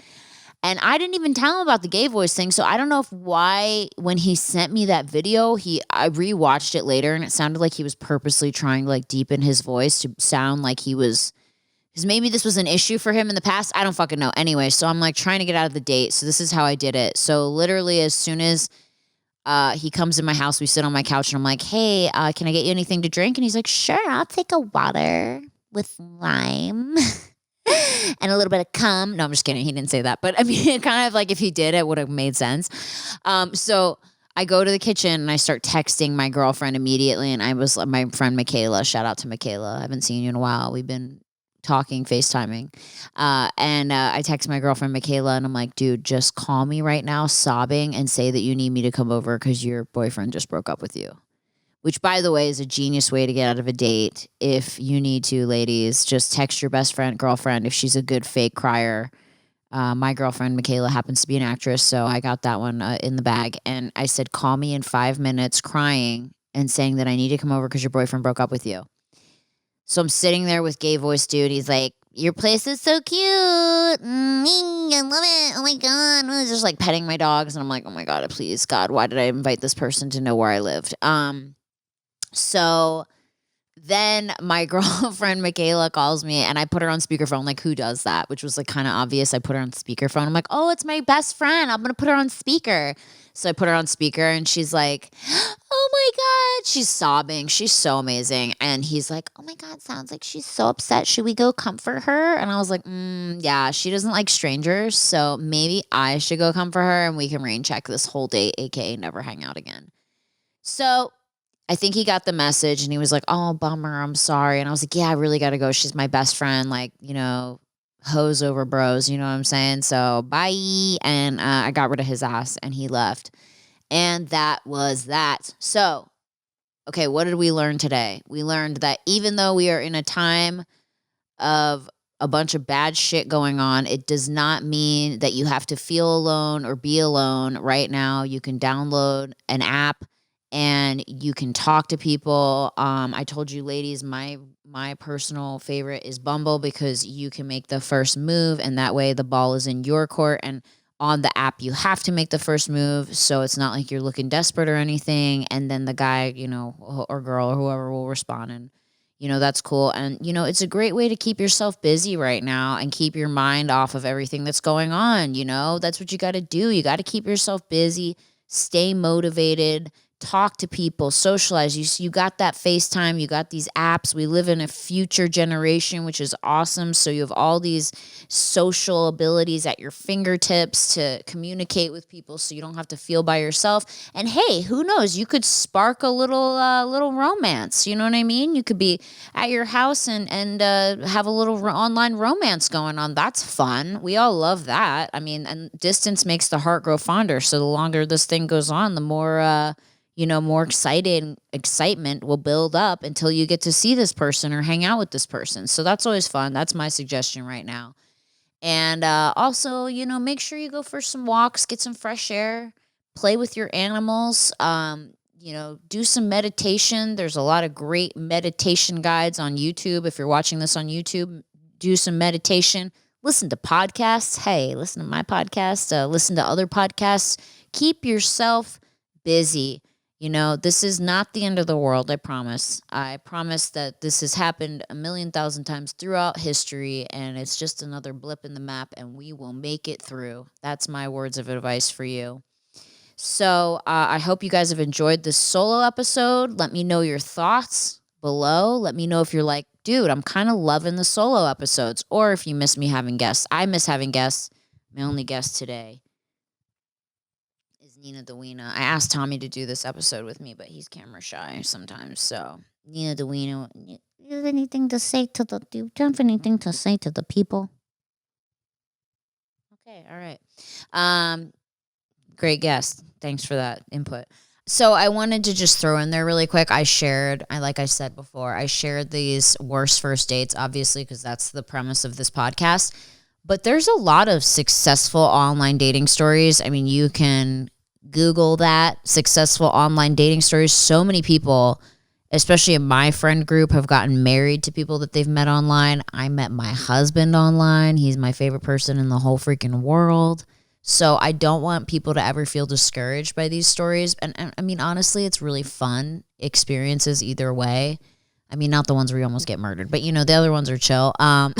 And I didn't even tell him about the gay voice thing. So I don't know when he sent me that video, I rewatched it later and it sounded like he was purposely trying to like deepen his voice to sound like he was, because maybe this was an issue for him in the past. I don't fucking know. Anyway, so I'm like trying to get out of the date. So this is how I did it. So literally as soon as he comes in my house, we sit on my couch and I'm like, hey, can I get you anything to drink? And he's like, sure, I'll take a water with lime. And a little bit of cum. No, I'm just kidding. He didn't say that. But I mean, kind of like if he did, it would have made sense. So I go to the kitchen and I start texting my girlfriend immediately. And my friend Michaela, shout out to Michaela. I haven't seen you in a while. We've been talking, FaceTiming. I text my girlfriend Michaela and I'm like, dude, just call me right now, sobbing, and say that you need me to come over because your boyfriend just broke up with you. Which, by the way, is a genius way to get out of a date. If you need to, ladies, just text your best friend, girlfriend, if she's a good fake crier. My girlfriend, Michaela, happens to be an actress, so I got that one in the bag. And I said, call me in 5 minutes crying and saying that I need to come over because your boyfriend broke up with you. So I'm sitting there with gay voice dude. He's like, your place is so cute. I love it. Oh, my God. He's just like petting my dogs. And I'm like, oh, my God, please, God, why did I invite this person to know where I lived? So then my girlfriend Michaela calls me and I put her on speakerphone. Like, who does that? Which was like kind of obvious. I put her on speakerphone. I'm like, oh, it's my best friend. I'm going to put her on speaker. So I put her on speaker and she's like, oh my God. She's sobbing. She's so amazing. And he's like, oh my God, sounds like she's so upset. Should we go comfort her? And I was like, yeah, she doesn't like strangers. So maybe I should go comfort her and we can rain check this whole date, AKA never hang out again. So I think he got the message and he was like, oh, bummer, I'm sorry. And I was like, yeah, I really got to go. She's my best friend. Like, hoes over bros, you know what I'm saying? So bye. And I got rid of his ass and he left. And that was that. So, okay, what did we learn today? We learned that even though we are in a time of a bunch of bad shit going on, it does not mean that you have to feel alone or be alone right now. You can download an app and you can talk to people. I told you, ladies, my personal favorite is Bumble because you can make the first move and that way the ball is in your court. And on the app, you have to make the first move. So it's not like you're looking desperate or anything. And then the guy, or girl or whoever will respond. And, that's cool. And, it's a great way to keep yourself busy right now and keep your mind off of everything that's going on. That's what you got to do. You got to keep yourself busy, stay motivated, talk to people, socialize. You got that FaceTime, you got these apps. We live in a future generation, which is awesome. So you have all these social abilities at your fingertips to communicate with people so you don't have to feel by yourself. And hey, who knows? You could spark a little romance. You know what I mean? You could be at your house and have a little online romance going on. That's fun. We all love that. I mean, and distance makes the heart grow fonder. So the longer this thing goes on, the more more excitement will build up until you get to see this person or hang out with this person. So that's always fun. That's my suggestion right now. And also, make sure you go for some walks, get some fresh air, play with your animals, do some meditation. There's a lot of great meditation guides on YouTube. If you're watching this on YouTube, do some meditation. Listen to podcasts. Hey, listen to my podcast. Listen to other podcasts. keep yourself busy. This is not the end of the world, I promise. I promise that this has happened 1,000,000 times throughout history, and it's just another blip in the map, and we will make it through. That's my words of advice for you. So I hope you guys have enjoyed this solo episode. Let me know your thoughts below. Let me know if you're like, dude, I'm kind of loving the solo episodes, or if you miss me having guests. I miss having guests. My only guest today is Nina Dewena. I asked Tommy to do this episode with me, but he's camera shy sometimes. So Nina Dewena, do you have anything to say to the people? Okay, all right. Great guest. Thanks for that input. So I wanted to just throw in there really quick. Like I said before, I shared these worst first dates, obviously, because that's the premise of this podcast. But there's a lot of successful online dating stories. I mean, you can Google that, successful online dating stories. So many people, especially in my friend group, have gotten married to people that they've met online. I met my husband online. He's my favorite person in the whole freaking world. So I don't want people to ever feel discouraged by these stories. And I mean, honestly, it's really fun experiences either way. I mean, not the ones where you almost get murdered, but the other ones are chill. So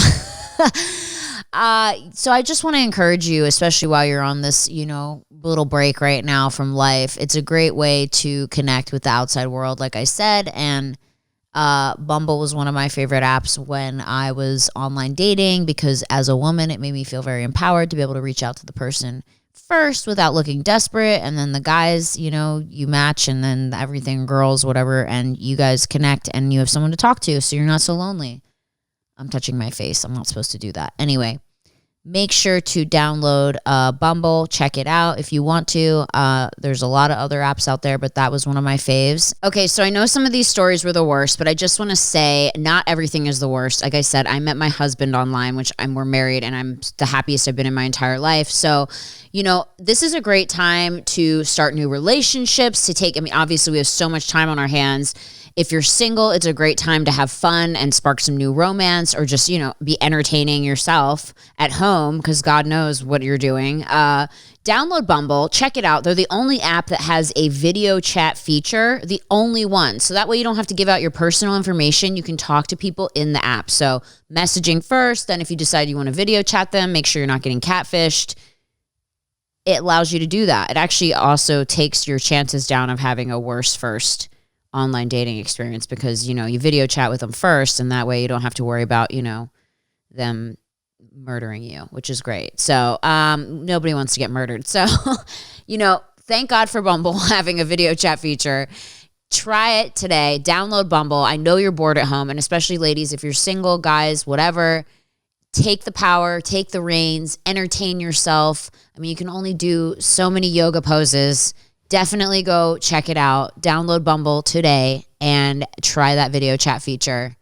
I just want to encourage you, especially while you're on this, little break right now from life. It's a great way to connect with the outside world, like I said. And Bumble was one of my favorite apps when I was online dating, because as a woman, it made me feel very empowered to be able to reach out to the person first without looking desperate. And then the guys, you match, and then everything, girls, whatever, and you guys connect and you have someone to talk to, so you're not so lonely. I'm touching my face. I'm not supposed to do that. Anyway, make sure to download Bumble. Check it out if you want to. There's a lot of other apps out there, but that was one of my faves. Okay, so I know some of these stories were the worst, but I just want to say not everything is the worst. Like I said, I met my husband online, we're married, and I'm the happiest I've been in my entire life. So, this is a great time to start new relationships, obviously we have so much time on our hands. If you're single, it's a great time to have fun and spark some new romance, or just, be entertaining yourself at home, because God knows what you're doing. Download Bumble. Check it out. They're the only app that has a video chat feature, the only one. So that way you don't have to give out your personal information. You can talk to people in the app. So messaging first, then if you decide you want to video chat them, make sure you're not getting catfished. It allows you to do that. It actually also takes your chances down of having a worse first online dating experience, because you video chat with them first, and that way you don't have to worry about them murdering you, which is great. So nobody wants to get murdered, so thank God for Bumble having a video chat feature. Try it today. Download Bumble. I know you're bored at home, and especially ladies, if you're single, guys, whatever, take the power, take the reins, entertain yourself. I mean, you can only do so many yoga poses. Definitely go check it out. Download Bumble today and try that video chat feature.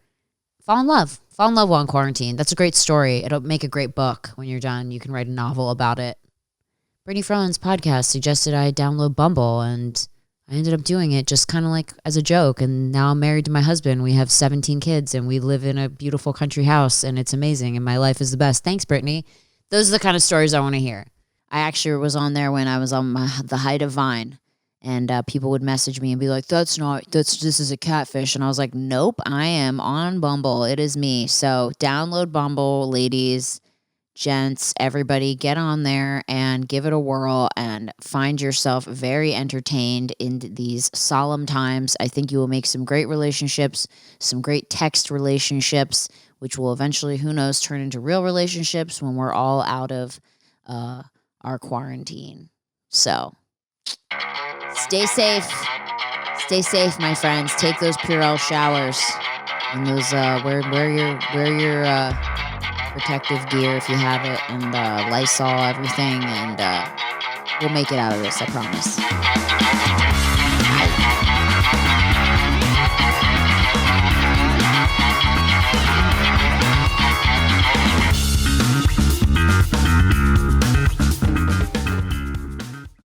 Fall in love. Fall in love while in quarantine. That's a great story. It'll make a great book when you're done. You can write a novel about it. Brittany Furlan's podcast suggested I download Bumble, and I ended up doing it just kind of like as a joke. And now I'm married to my husband. We have 17 kids, and we live in a beautiful country house, and it's amazing, and my life is the best. Thanks, Brittany. Those are the kind of stories I want to hear. I actually was on there when I was on the height of Vine. And people would message me and be like, this is a catfish. And I was like, nope, I am on Bumble. It is me. So download Bumble, ladies, gents, everybody, get on there and give it a whirl and find yourself very entertained in these solemn times. I think you will make some great relationships, some great text relationships, which will eventually, who knows, turn into real relationships when we're all out of our quarantine. So stay safe. Stay safe, my friends. Take those Purell showers. And those wear your protective gear if you have it, and Lysol everything, and we'll make it out of this, I promise.